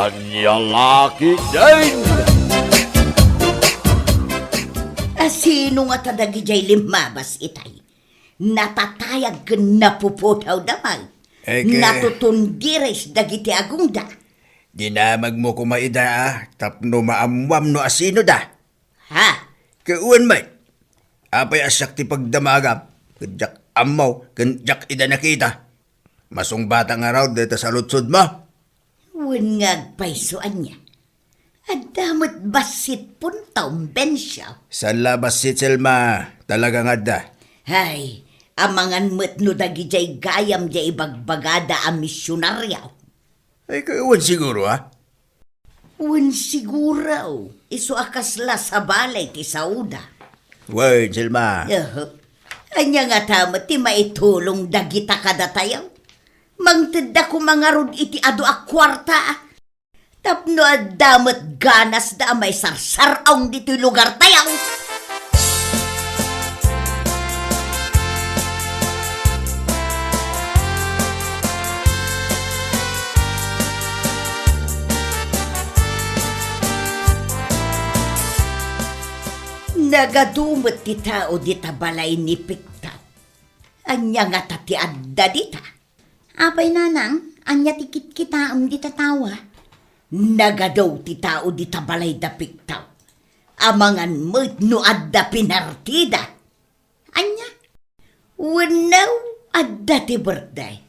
Anya laki din! Sino nga tadagi jay limabas itay? Natatayag ka napuputaw damay. Natutundires dagiti agungda. Dinamag mo kumaida tapno maamwam no asino da. Ha? Kauan may. Apay asyak ti pagdamagam. Kadyak amaw, kadyak ida nakita. Masong bata nga raw dito sa lutsod mo. Wangag paysoan niya. Adamot basit puntaw bensya. Sa labas si Selma, talaga nga da. Hay, amangan metno dagi jay gayam jay bagbagada a misyonaryaw. Ay kauan siguro ha. Wan siguraw, iso akasla sa balay ti sauda. Word, Selma. Anya nga tamat ti maitulong dagita kada tayaw. Mangteda ko mga rod iti ado a kwarta. Tapno adamat ganas da may sarsaraong dito lugar tayaw. Nagadumot ti tao dita balay ni Piktaw. Anya nga tati adda dita. Apay nanang, anya tikit kita dita tawa. Nagadaw ti tao dita balay da Piktaw. Amangan mo't no adda pinartida. Anya? Wanaw adda ti birthday.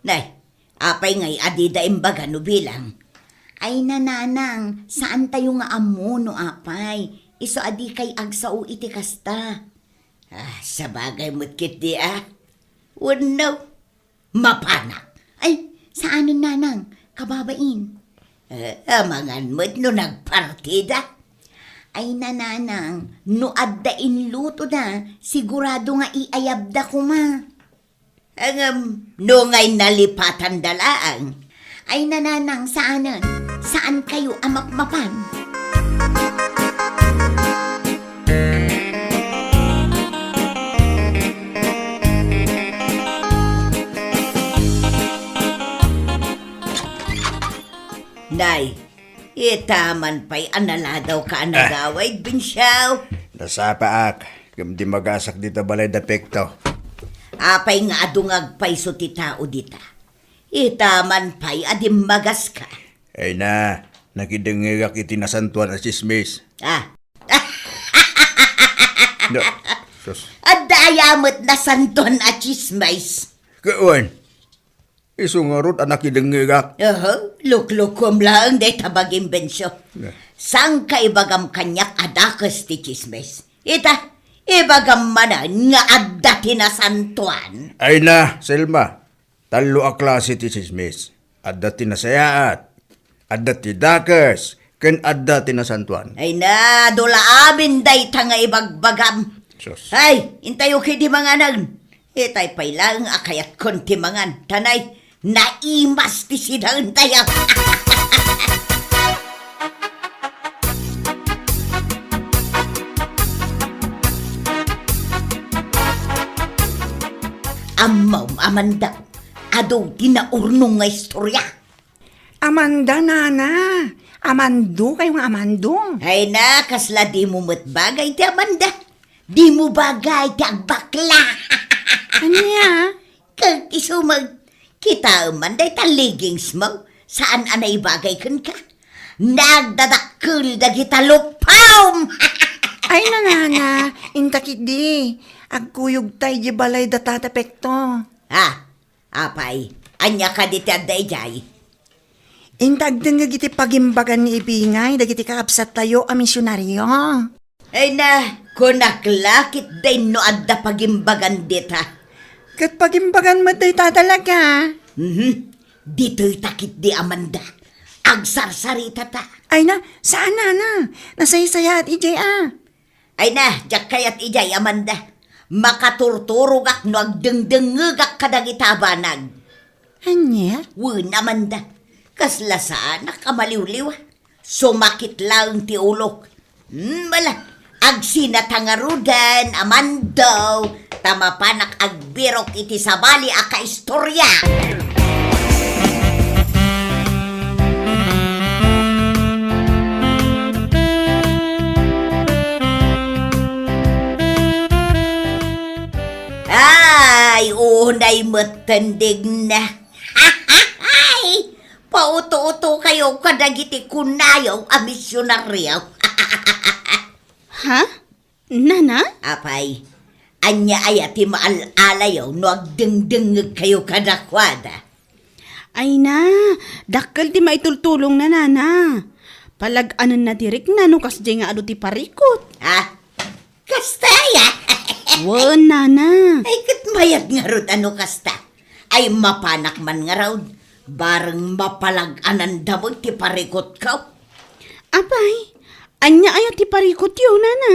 Nay, apay ngay adida imbaga no bilang. Ay nananang, saan tayo nga amo no apay? Iso adi kay agsao iti kasta. Sa bagay mo't kit di Wanaw, mapanak. Ay, saan nanang? Kababain. Amangan mo't no nagpartida. Ay nananang, no adda inluto da, sigurado nga iayab da kuma. No ngay nalipatan dalaang. Ay nananang, saanan? Saan kayo amakmapan? Nay, itaman pa'y anala daw ka anagaway, Binsyaw. Nasapaak. Gamdi magasak dito balay da Piktaw. Apay nga adungag pa'y so ti tao dita. Itaman pa'y adim magas ka. Ay na, nakidengegak iti nasantuan at chismis. No, sus. Adayamot na santon at chismais. Kauan. Isungarot anak idengegak. Luklukom lang day tabaging bensyo. Sang ka ibagam kanyak adakas ti chismes? Ibagam manan nga adda tinasantuan. Ay na, Selma. Talo a klase ti chismis. Adda tinasayaat. Adda ti dakas. Ken adda tinasantuan. Ay na, dula amin day tanga ibagbagam. Sus. Ay, intayo ki di manganag. Itay pay lang akayat konti mangan. Tanay, naimas ti sidang tayo. Amaw, Amanda, ado dinaurnong nga istorya. Amanda, nana. Amando kayo nga amando. Ay na, kasla di mo matbagay ti Amanda. Di mo bagay ti agbakla. Anya? Kag isumag, kita Amanda taligings mo. Saan anay bagay kan ka? Nagdadakkel da kita lupaw. Ay nanana, intakit di. Agkuyog tay di balay da tatapekto. Apay, anya ka di taday jay. Intagdang giti pagimbagan ni ibingay, dagiti kaapsat tayo a misyonaryo. Ay na, kunaklakit day no adda pagimbagan dita. Kat pagimbagan mo tayo tatalaga. Dito'y takit di Amanda. Agsarsarita ta. Ay na, saan na? Nasaysaya at ijay Ay na, jak kayat ijay Amanda. Makaturturugak no agdengdengegak kadagitabanag. Anya? Wun Amanda. Kaslasaan nakamaliwliw. Sumakit lang ti ulok. Mala, agsinatangarudan, Amandaw. Tamapanak agbirok iti sabali aka istorya. Ay, matandig na. Ay, pauto-uto kayo kadagiti kunayaw a misyonaryaw. Ha? Nana? Apay, anya ay ati maalalayaw no agdengdengeg kayo kadakwada. Ay na, dakkel ti maitultulong na nana. Palag-anan na tirik na no kasdi nga ado ti parikot. Ha? Kastaya? Wan nana. Ay, katmayat nga rod ano kasta. Ay, mapanak man nga raw. Bareng mapalag-anan damag ti parikot ka. Abay, anya ayaw ti parikot yun nana.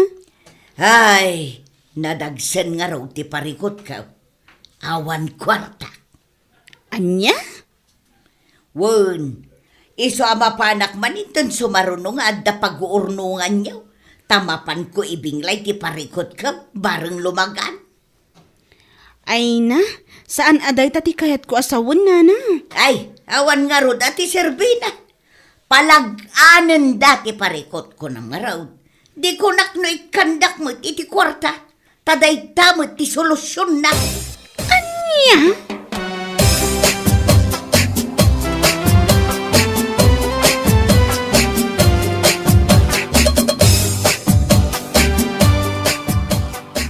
Ay, nadagsen nga raw ti parikot ka. Awan kwarta. Anya? Wen, iso ama panak maninton sumarunong adda pag-uurnungan niyo. Tamapan ko ibinglay ti parikot ka, bareng lumagan. Ay na, saan aday tati kayat ko asawon nana? Ay, awan nga rod ati Serbina. Palag-anan dati parikot ko ng raw. Di ko nakno ikandak mo iti kwarta. Taday tamot ti solusyon na. Anya?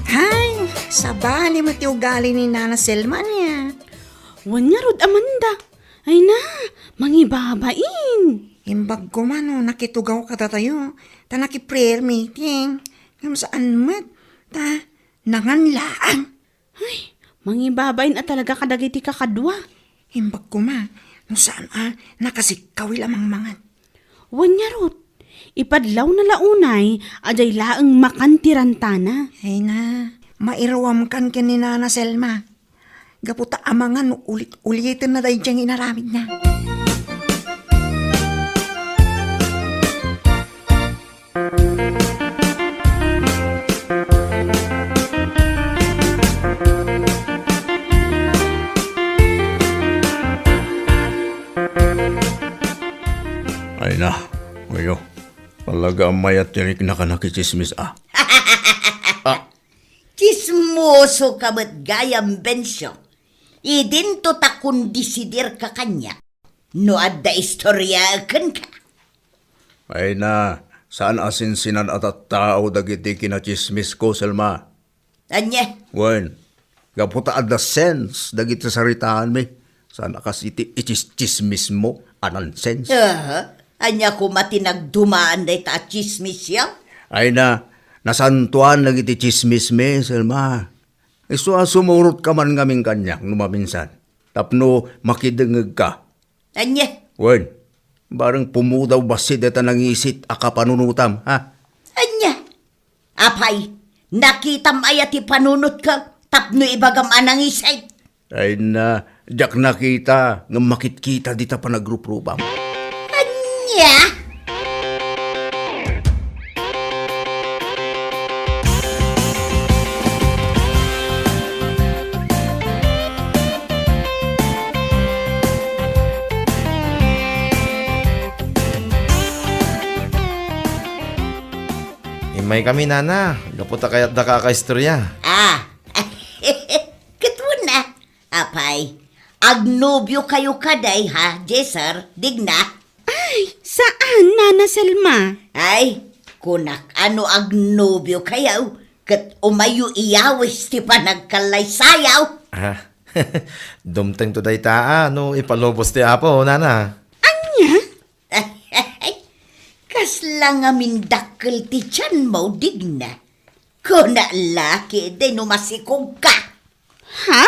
Hay, sabali mo ti ugali ni Nana Selma niya. Wan nga rod Amanda. Ay na, mangibabain. Imbag ko man, nakitugaw ka tayo. Ta naki-prayer meeting. Ngam saan mat? Ta, nanganlaan. Ay, mangibabain at talaga kadagiti kakadwa. Imbag ko ma, no saan nakasikaw lamang mangan. Wan nga rod. Ipadlaw na launay, aday laang makantirantana. Ay na, mairawam kan ni Nana Selma. Gaputa amangan ulit-ulitin na dahi diyang inaramid na. Ay na, ngayon. Talaga mayat tinik na ka nakichismis Chismoso ka ba't gayam bensyo. Idin to ta kundisidir ka kanya. No adda istorya kan ka. Ay na, saan asinsinan at tao dagiti kinachismis ko, Selma? Anya? Wen, gaputa adda sense dagiti saritaan mi. Saan akasiti ichis-chismis mo, anan sense? Anya ko matinagdumaan day ta chismis yaw. Ay na, nasantuan dagiti chismis mi, Selma. Iso sumurot ka man ngaming kanyak numaminsan. Tapno makidengeg ka. Anya? Wen, bareng pumudaw basit deta nangisit akapanunutam, ha? Anya? Apay, nakitam ayati panunot ka, tapno ibagam anang isay. Ay na, jak nakita, nga makit-kita dita pa nagrupropam. Anya? May kami nana, gaputa kaya't nakakaistorya. Katwa na. Apay, agnobyo kayo kaday ha, Jesar, digna. Ay, saan, Nana Selma? Ay, kunak ano agnobyo kayaw, kat umayo iyawis ti panagkalay sayaw. Dumteng to day taa, no ipalubos ti apo, nana. Anya? Kasla nga mindakkel ti tiyan mo, digna. Kuna laki, di numasikog ka. Ha?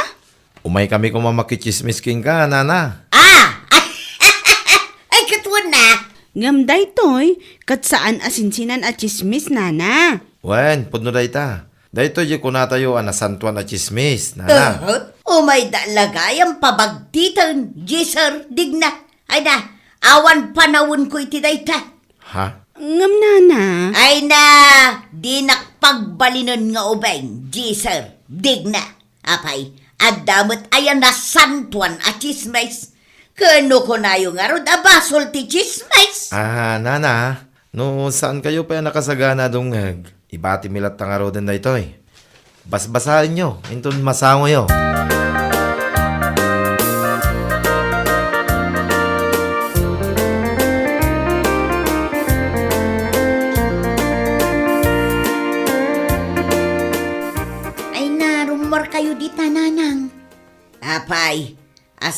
Umay kami kung mamakichismis king ka, nana. Ay, katwa na. Ngamday toy, kat saan asinsinan at chismis, Nana? Wen, pudno day ta. Dahito yung kunatayo nasantuan na chismis, nana. Umay dalagayang pabagtitan, Jesar, digna. Ay na, awan panawon ko iti dayta. Ha? Ngam, Nana. Ay na, di nakpagbalinan nga ubeng, Jesar, digna. Apay, at damot ayan na santuan at chismis. Kano ko na yung arod, abasol ti chismis. Nana, no saan kayo pa nakasagana dungag? Ibati milat tang araw din na ito eh. Basbasahin nyo, intun masango yo.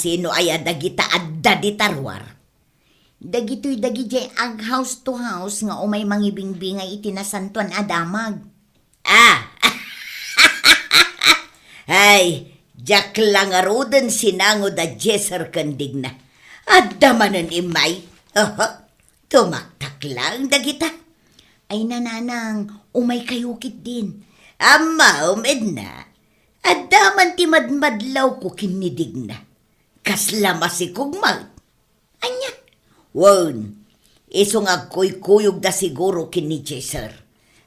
sino ay dagita adda di tarwar. Dagito'y dagijay ag house to house nga umay mangibingbingay itinasantuan adamag. Ay, jak lang arudan sinango da jeser kandig na. Adda manan imay. Tumaktak lang dagita. Ay nananang, umay kayukit din. Ama, umed na. Adda man ti madmadlaw ko kinidig na. Kasla masikugmag. Anya? Won, isong agkuy-kuyog da siguro kini Jeser.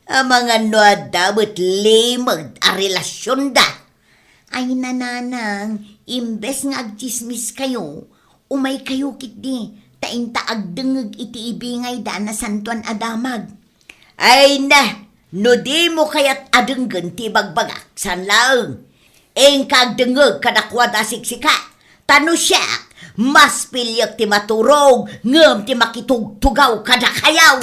Ang mga noadabot limag a relasyon da. Ay nananang, imbes nga agchismis kayo, umay kayukit di, tainta agdengeg iti ibingay da na santuan adamag. Ay na, no di mo kayat adenggan ti bagbagak san laeng. Eng kagdengeg kadakwada siksika. Tano siya, mas pilyak ti maturog, ngem ti makitugtugaw kada kayaw.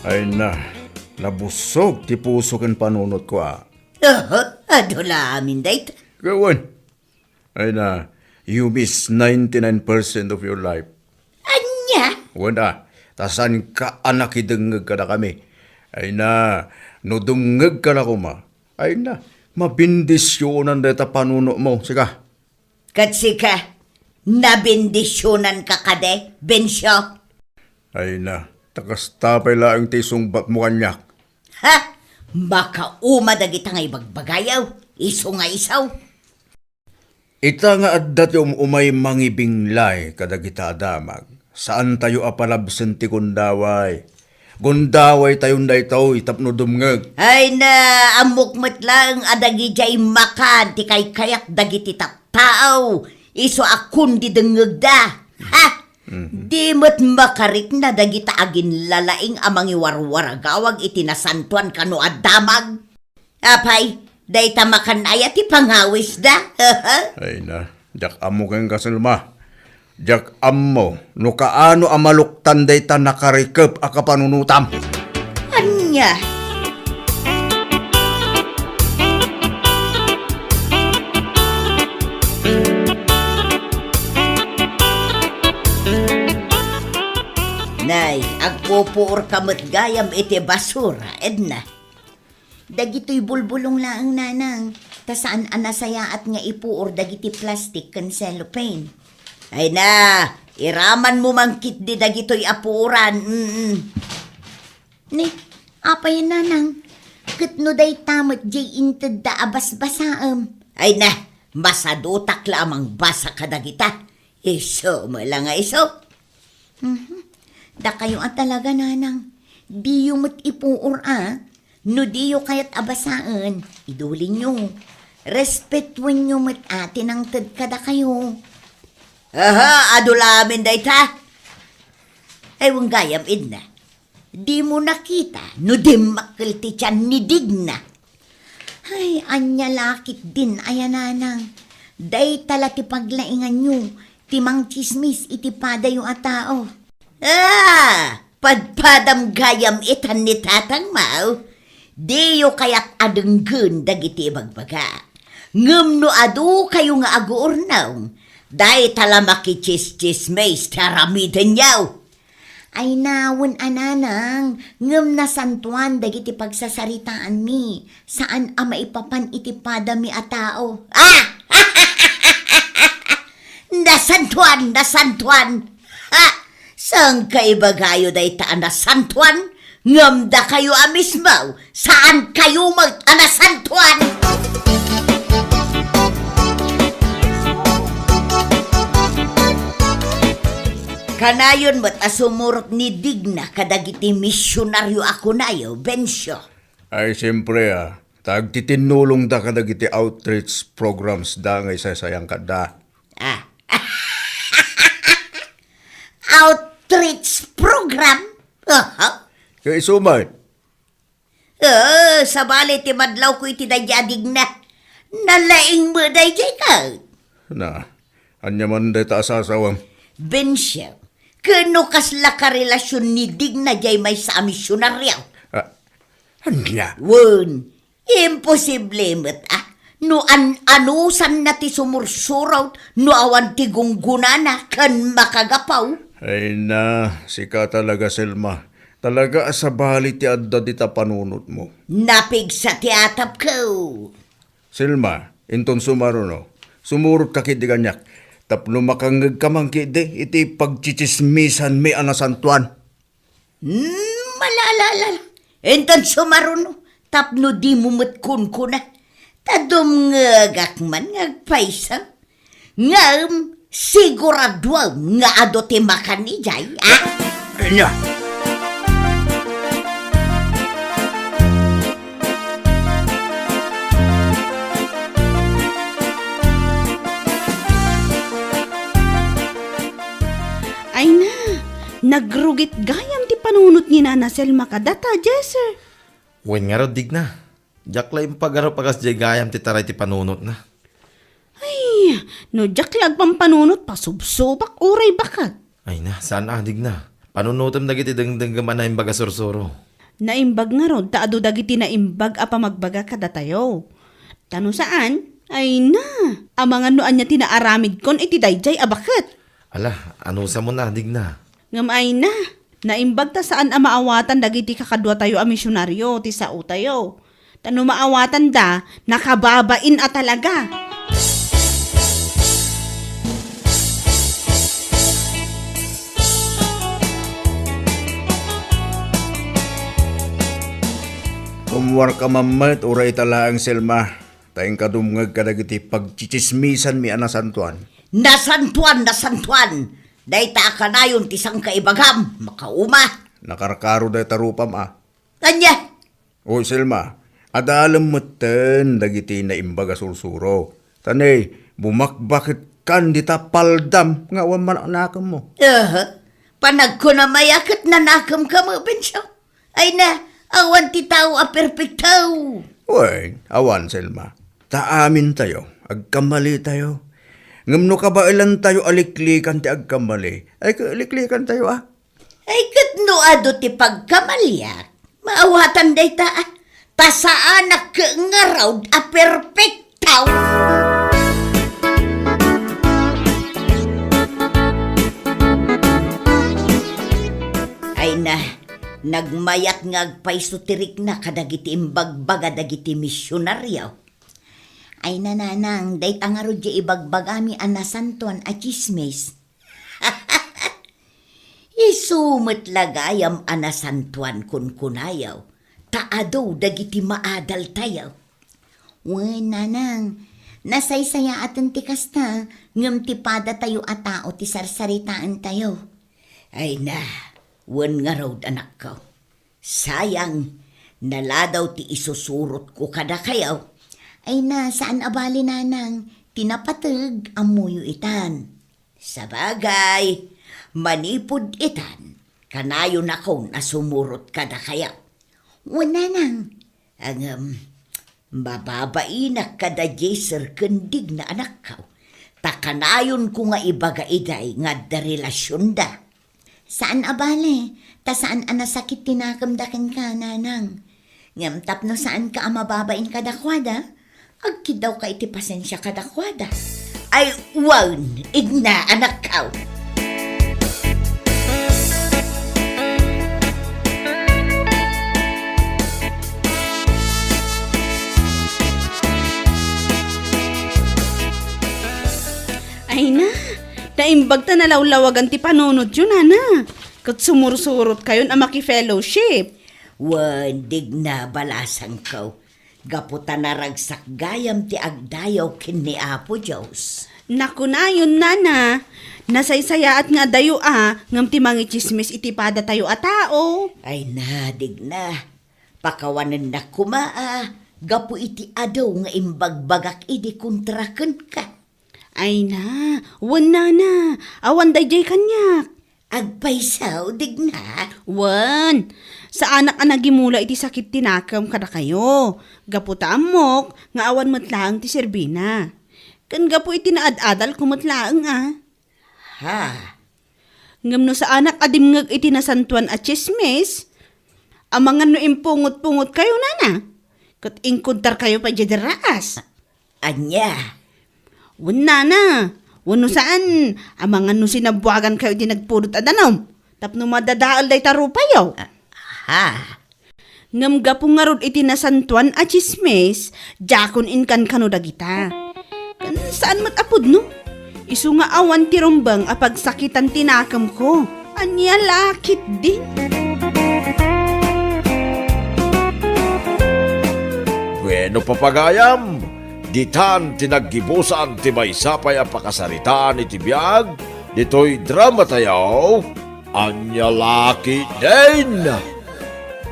Ay na, nabusog ti puso ken panunot ko Adula amin dayta. Gawan. Ay na, you miss 99% of your life. Anya? Wala, tasan ka anak idengeg ka na kami. Ay na, no dungeg ka na kuma. Ay na, mabindisyonan deta panuno mo. Sika. Katsika, nabindisyonan ka kade, Bensyo. Ay na, takas tapay laang tisong bat mo kanyak. Ha? Baka umadagita nga ibagbagayaw, iso nga isaw. Ita nga addat yung umay mangibinglay kadagita adamag. Saan tayo apalabsen ti kundaway? Gundaway tayon daytaw itapno dumngeg. Ay na, amukmat lang adagi jay makan, ti kay kayak dagiti tao. Iso akun di dengeg da. Ha? Di mo't makarik na dagita agin lalaing amang iwarwaragawag itinasantuan kano adamag. Apay, dayta makan aya ti pangawis da. Ay na, jak amo kang kasalma. Jak amo, no kaano amaluktan dayta nakarikep a kapanunutam. Anya? Nay, agpupuor kamot gayam iti basura, Edna. Dagito'y bulbulong laang nanang, ta saan anasayaat nga ipuor dagiti plastic kan cellophane. Ay na, iraman mo mangkit di dagito'y apuran. Ni, apay nanang, katno day tamot jay inted da abas-basaam. Ay na, masadutak lamang basa kadagita. Iso mo lang nga iso. Da kayo at talaga nanang, diyo mo't ipuor no diyo kayat abasaan, idulin nyo. Respetuin nyo mo't atin ang tad kada kayo. Aha, adulamin dayta. Ay wang gayam, Edna. Di mo nakita, no di makilti tiyan ni Digna. Ay, anya lakit din, ayan nanang. Day tala ti paglaingan nyo, timang chismis itipada yung atao. Padpadam gayam itan ni tatang mau. Diyo kayak adenggen dagiti bagbaga. Ngem no adu kayo nga aguurnaw. Day tala makichischismays taramiden yaw. Ay nawon ananang, ngem na santuan dagiti pagsasaritaan mi, saan ama ipapan itipada mi atao. Nasantuan. Ha! Saan kay bagayo day taan nasantuan? Ngamda kayo amismaw, saan kayo mag-anasantuan? Kanayon mo't asumurot ni Digna kadagiti misyonaryo ako nayo, Bensyo. Ay siyempre tagtitinulong da kadagiti outreach programs da ngay sayang ka da. Outreach program? Kaya sumay. Sa bali ti madlaw ko iti dadyadig na. Nalaing mo dayjay ka. Na, anya man day ta asasawang. Bensyo, kano kasla ka relasyon ni Digna jay may sa misyonaryaw? Anya, Wen, imposible met No anusan na ti sumursuraw, no awan ti gunggunana kan makagapaw. Ay na, sika talaga, Selma. Talaga sa bali ti adda di ta panunot mo. Napig sa tiatap ko. Selma, inton sumaruno. Sumurot ka kidi ganyak. Tapno makangag kamang kidi, iti pagchichismisan mi anasantuan. Malalala. Entan sumaruno, tapno di mumut kun kuna. Tadom ngagak man ngagpaisa. Ngam sigurado nga adote makan ni jay, anya. Ay na, nagrugit gayam ti panunot ni Nana Selma kadata, Jesser. Wen nga raw Digna. Jak la impagaro pagas jay gayam ti taray ti panunot na. Ay, no jaklag pampanunot pasubsobak uray bakat. Ay na, saan Digna? Panunutom dagiti dengdenggaman na imbaga sursuro. Naimbag nga rod, taado dagiti naimbag apa magbaga kadatayo. Tano saan? Ay na, amangan noan niya tinaaramid kon iti dayjay abakat. Ala, ano sa mo na Digna? Ngam ay na, naimbag ta saan amaawatan dagiti kakadwa tayo a misyonaryo ti sao tayo. Tano maawatan da, nakababain a talaga. Kumwar ka mamat, uray talaang Selma. Tayong kadumngag kadagiti pagchichismisan mi anasantuan. Nasantuan. Dayta ka na yun tisang kaibagam, makauma. Nakarkaro day tarupam Kanya, Oy Selma, adalam meten dagiti na imbaga sursuro. Tanay, bumakbakit kan di ta paldam nga wan man anakam mo. panag ko na mayakit na nakam ka mo, Bensyo. Ay na, awan ti tao a perfectaw. Uy, awan Selma. Taamin tayo, agkamali tayo. Ngamno ka ba ilan tayo aliklikan ti agkamali? Ay aliklikan tayo Ay katno ado ti pagkamalyak. Maawatan day ta tasaan na kaangaraw a perfectaw. Ay na, nagmayat ngagpaiso tirik na kadagiti imbagbaga dagiti misyonaryaw. Ay nananang, dayt ang arod di ibagbagami anasanton a chismes. Isumot lagayam anasantuan kun kunayaw. Taadaw dagiti maadal tayaw. Wen nanang, nasaysaya atan ti kasta, ngam ti pada tayo a tao ti sarsaritaan tayo. Ay na, wen nga raw anak ko. Sayang, naladaw ti isusurot ko kada kayaw. Ay na, saan abali nanang, tinapatag amuyo itan. Sa bagay, manipod itan, kanayon ako na sumurot kada kayaw. Wen nanang, Ang bababainak kada Jaser kendig na anak ko. Takanayon ko nga ibaga iday nga da relasyon da. saan abali, ta saan anasakit tinakamdakan ka nanang. Ngam tapno saan ka amababain kadakwada, agkid daw ka iti pasensya kadakwada. Ay, wan, igna anak ko. Ay na, naimbag ta nalawlawagan ti panunod yun, Nana. Kat sumursurot kayon ang maki-fellowship. Wan, dig na balasan ko. Gaputa na ragsak gayam ti agdayaw kin ni Apo Diyos. Naku na yun, Nana. Nasaysaya at nga dayo ngam ti mangi chismis iti pada tayo a tao. Ay na, dig na. Pakawanan na kumaa. Gapu iti adaw nga imbagbagak idi kontraken ka. Ay na, wan Nana. Awan dayjay kanyak. Agpaisaw, dig na. Wan, sa anak anagimula iti sakit tinakam kada kayo. Gaputa amok, nga awan matlaang ti Serbina. Kan gapu iti naadadal kumatlaang Ha, Ngam no sa anak adimngag iti nasantuan at chismis, amangan no impungot-pungot kayo nana. Kat ingkuntar kayo pa jadaraas. Anya, Wala na. Wano saan, amangan no sinabuagan kayo di nagpulot adanaw. Tapno madadaal day tarupayaw. ha, Ngam gapong nga rod iti nasantuan at chismis, jakon inkan kano dagita. Kan saan matapod no? Isu nga awan ti rumbang apag sakitan tinakam ko. Anya lakit din. Bueno papagayam, ditan tinaggibusan ti may sapay ang pakasaritaan iti biyag, dito'y drama tayo, anya laki din.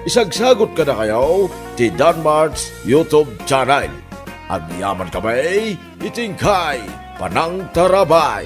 Isagsagot ka na kayo ti Danmar's YouTube channel. Ang yaman kamay, itingkay, panang tarabay.